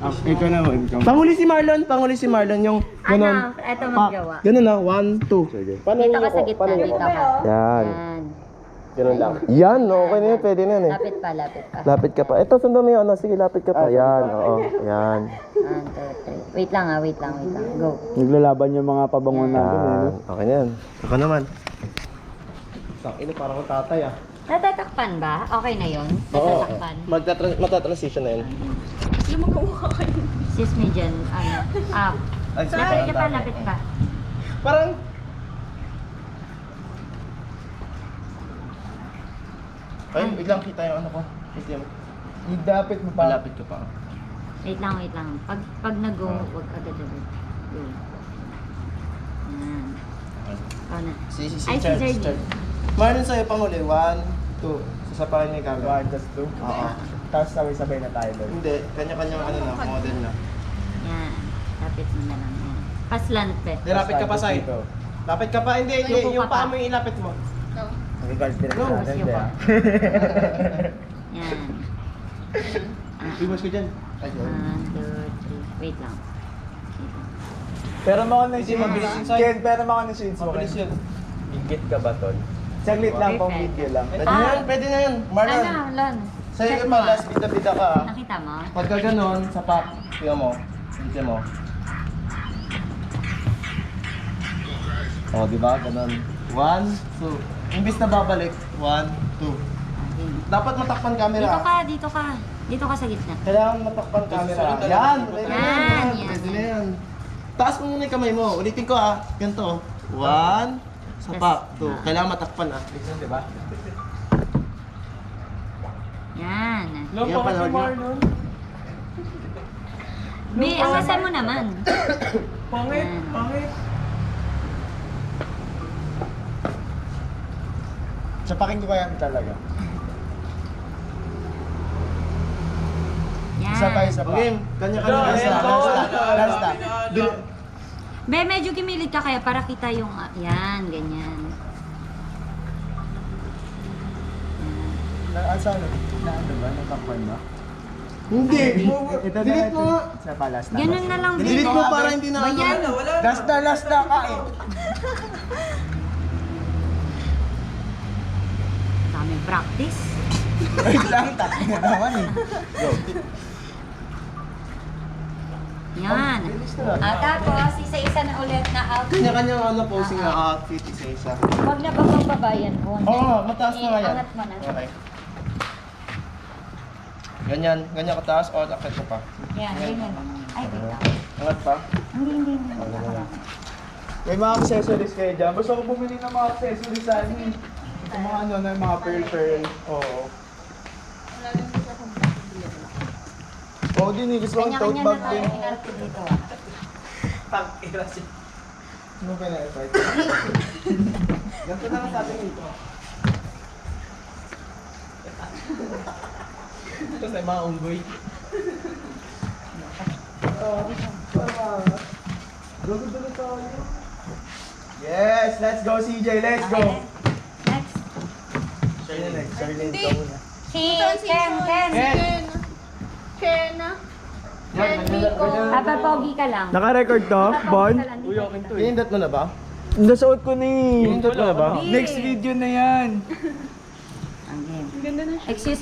Ikaw na mo, ikaw. Panguli si Marlon yung ganun. Ito maggawa. Ganun na, 1, 2. Sige. Dito ka sa gitna, dito ka. Yan. Yan. Ganun lang. Yan, okay na yun, pwede na yun eh. Lapit pa, lapit pa. Lapit ka pa. Ito, sundan mo yun. Sige, lapit ka pa. Yan, oo. Yan. 1, 2, 3. Wait lang. Go. Naglalaban yung mga pabangon natin eh. Yan. Okay na yan. Ako naman. Ino, parang akong tatay ah. Natatakpan ba? Okay na yun? Oo. Natatakpan. Magta-transition na yun. Sis me dyan, up. Ay, Lapit ka pa, lapit pa. Parang... Ay, biglang kita yung ano ko. Dapat mo pa. Malapit ka pa. Wait lang. Pag nag-go, huwag agad-agad. Go. Yan. Ikaw na. Si Ay, si Sir G. Marlon sa'yo panguli. 1, 2. Sasapakin niya yung camera. 1, 2. Oo. Tapos sabay-sabay na tayo doon. Hindi. Kanya-kanyang ano na, model na. Yan. Lapit mo na lang yan. Paslant pe. Lapit ka pa sa'yo. Lapit ka pa. Hindi. Yuko Yung ka pa. paa mo yung ilapit mo. Regards direct Go. sa atin. Yuko. Kaya. Yan. Iwas ko dyan. 1, 2, 3. Wait lang. Pero mga na Hindi, mabilis yung side. Ken, pero mga na scenes mo. Mabilis yun. Ingit ka ba, Tol? Saglit lang, pang Perfect. video lang. Pwede na yan. Pwede na yan. Marlon. Lon? Sa'yo Check yung mo, last bida-bida ka ah. Nakita mo? Pagka ganon, sapak. Tingnan mo. Tingnan mo. Oh, di ba? Ganon. 1, 2. Imbis na babalik, 1, 2. Dapat matakpan camera. Dito ka sa gitna. Kailangan matakpan camera. Yan! Pwede na yan. Yan. Pwede na yan. Taas mo muna yung kamay mo. Ulitin ko ah. Ganito. 1, sapak. 2. Kailangan matakpan ah. Listen, di ba? Yan. Yan pala yun. May angasan mo naman. Pangit, Yan. pangit. Sapakin ko kaya talaga. Yan. Isa pa, isa pa. Okay, kanya-kanya. Last na. Be, medyo gimilig ka kaya para kita yung, yan, ganyan. Saan? Na ano ba? Natakpan ba? Hindi. Ito na, Delete mo nga. Sa palas na. Ganun na lang, Delete mo para hindi na. Bayan. Last na ka eh. Daming practice. Wait lang, takot na naman eh. Yan. Tapos, isa-isa na ulit na out. Kanya-kanya ano posing na outfit isa-isa. Huwag na babayan ko. Oo, mataas na nga yan. Angat mo na. Okay. Ganyan kataas o akit ko pa. Yan, ganyan. Ay, wait lang. Angat pa. Hindi. May mga accessories kayo dyan. Gusto ko bumili ng mga accessories sa akin. Ito mga ano na mga pearl. Oo. Oo din eh. Gusto ko yung tote Kanya-kanya na bag tayo din. inarte dito. Pag-ira siya. Ano ba na-effect? Ganito na lang sa atin dito. Tapos ay mga unggoy. Gusto tayo. Yes! Let's go CJ! Let's go! Okay. Next. Charlene ka muna. Si Ken. Papa, pogi ka lang. Naka-record to, Bon? Pinindot mo na ba? Nasuot ko na eh. Pinindot mo na ba? Next video na yan. Ang game. Excuse